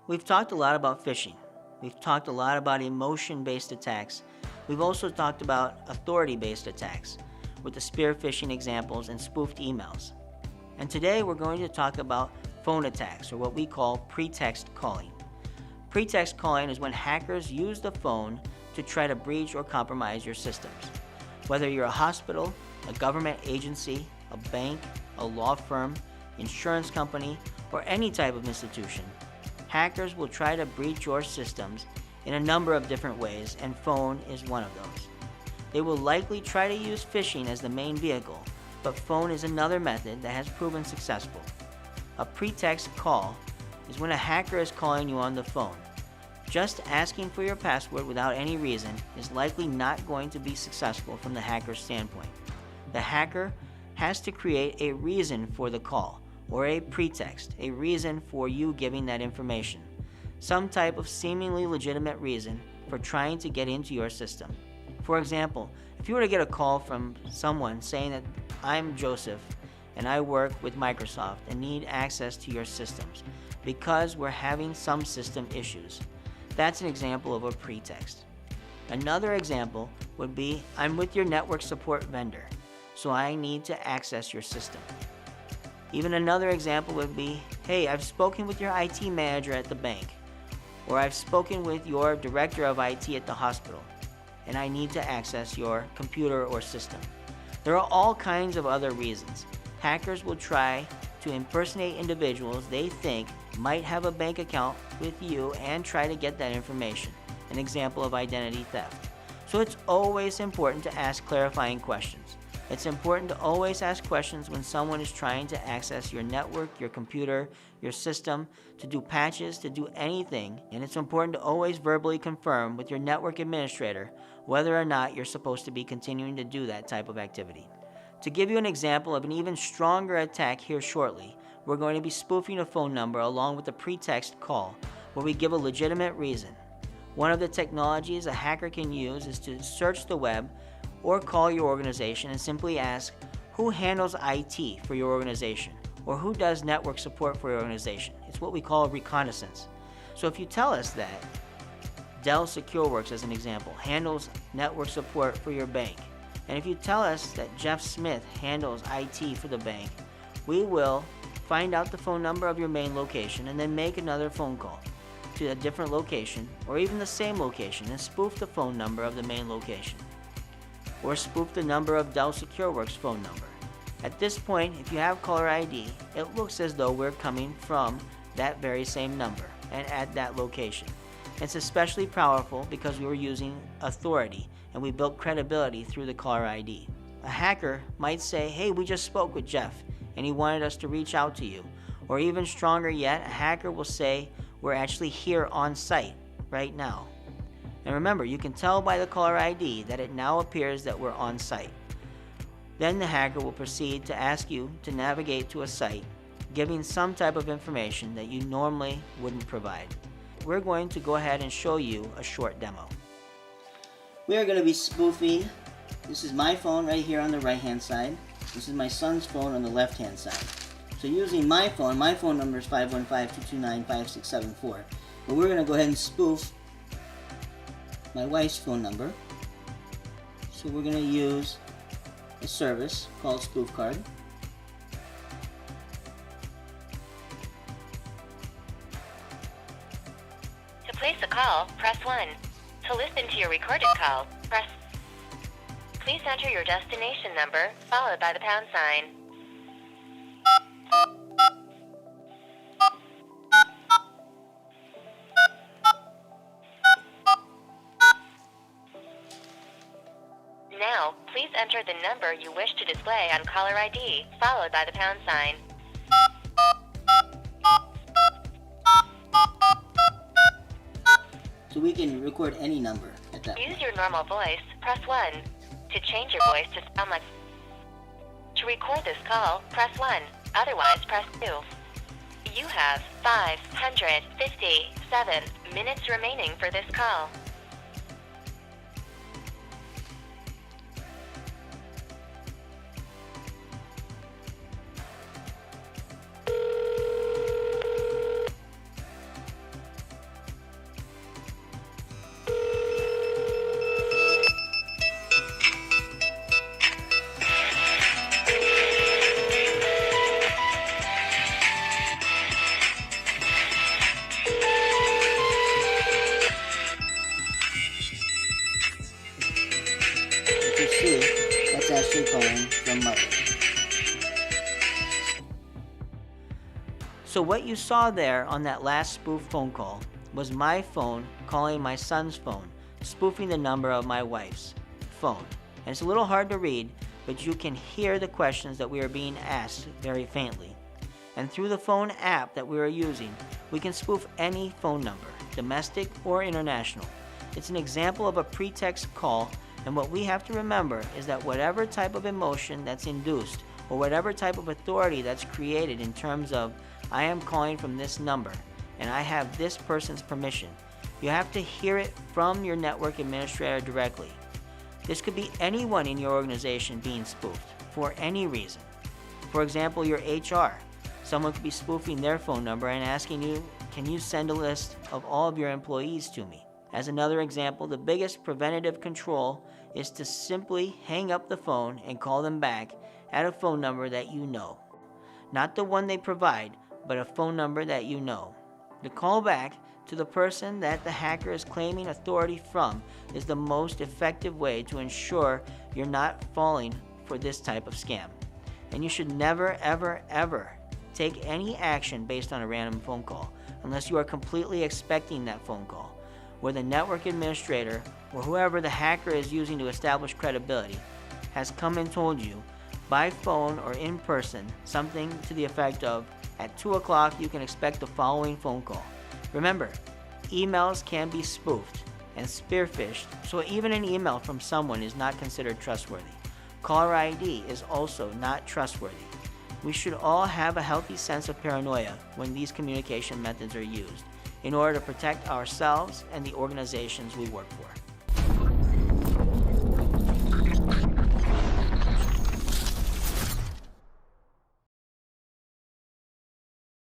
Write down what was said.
We've talked a lot about phishing. We've talked a lot about emotion-based attacks. We've also talked about authority-based attacks with the spear phishing examples and spoofed emails. And today we're going to talk about phone attacks, or what we call pretext calling. Pretext calling is when hackers use the phone to try to breach or compromise your systems. Whether you're a hospital, a government agency, a bank, a law firm, insurance company, or any type of institution, hackers will try to breach your systems in a number of different ways, and phone is one of those. They will likely try to use phishing as the main vehicle, but phone is another method that has proven successful. A pretext call is when a hacker is calling you on the phone. Just asking for your password without any reason is likely not going to be successful from the hacker's standpoint. The hacker has to create a reason for the call, or a pretext, a reason for you giving that information. Some type of seemingly legitimate reason for trying to get into your system. For example, if you were to get a call from someone saying that I'm Joseph and I work with Microsoft and need access to your systems because we're having some system issues, that's an example of a pretext. Another example would be, I'm with your network support vendor, so I need to access your system. Even another example would be, hey, I've spoken with your IT manager at the bank, or I've spoken with your director of IT at the hospital, and I need to access your computer or system. There are all kinds of other reasons. Hackers will try to impersonate individuals they think might have a bank account with you and try to get that information, an example of identity theft. So it's always important to ask clarifying questions. It's important to always ask questions when someone is trying to access your network, your computer, your system, to do patches, to do anything, and it's important to always verbally confirm with your network administrator whether or not you're supposed to be continuing to do that type of activity. To give you an example of an even stronger attack here shortly, we're going to be spoofing a phone number along with a pretext call where we give a legitimate reason. One of the technologies a hacker can use is to search the web or call your organization and simply ask, who handles IT for your organization? Or who does network support for your organization? It's what we call reconnaissance. So if you tell us that Dell SecureWorks, as an example, handles network support for your bank, and if you tell us that Jeff Smith handles IT for the bank, we will find out the phone number of your main location and then make another phone call to a different location or even the same location and spoof the phone number of the main location, or spoof the number of Dell SecureWorks phone number. At this point, if you have caller ID, it looks as though we're coming from that very same number and at that location. It's especially powerful because we were using authority and we built credibility through the caller ID. A hacker might say, hey, we just spoke with Jeff and he wanted us to reach out to you. Or even stronger yet, a hacker will say, we're actually here on site right now. And remember, you can tell by the caller ID that it now appears that we're on site. Then the hacker will proceed to ask you to navigate to a site, giving some type of information that you normally wouldn't provide. We're going to go ahead and show you a short demo. We are going to be spoofing. This is my phone right here on the right hand side. This is my son's phone on the left hand side. So using my phone number is 515-229-5674. But we're going to go ahead and spoof my wife's phone number. So we're going to use a service called Spoof Card. To place a call, press 1. To listen to your recorded call, press. Please enter your destination number, followed by the pound sign. Now, please enter the number you wish to display on caller ID, followed by the pound sign. So we can record any number at that Use point. your normal voice, press 1. To change your voice to sound like... To record this call, press 1. Otherwise, press 2. You have 557 minutes remaining for this call. see that's actually calling from mother. So what you saw there on that last spoof phone call was my phone calling my son's phone, spoofing the number of my wife's phone. And it's a little hard to read, but you can hear the questions that we are being asked very faintly. And through the phone app that we are using, we can spoof any phone number, domestic or international. It's an example of a pretext call, and what we have to remember is that whatever type of emotion that's induced, or whatever type of authority that's created in terms of, I am calling from this number, and I have this person's permission, you have to hear it from your network administrator directly. This could be anyone in your organization being spoofed, for any reason. For example, your HR. Someone could be spoofing their phone number and asking you, can you send a list of all of your employees to me? As another example, the biggest preventative control is to simply hang up the phone and call them back at a phone number that you know. Not the one they provide, but a phone number that you know. The call back to the person that the hacker is claiming authority from is the most effective way to ensure you're not falling for this type of scam. And you should never, ever, ever take any action based on a random phone call unless you are completely expecting that phone call, where the network administrator or whoever the hacker is using to establish credibility has come and told you by phone or in person something to the effect of, at 2 o'clock you can expect the following phone call. Remember, emails can be spoofed and spearphished, so even an email from someone is not considered trustworthy. Caller ID is also not trustworthy. We should all have a healthy sense of paranoia when these communication methods are used in order to protect ourselves and the organizations we work for.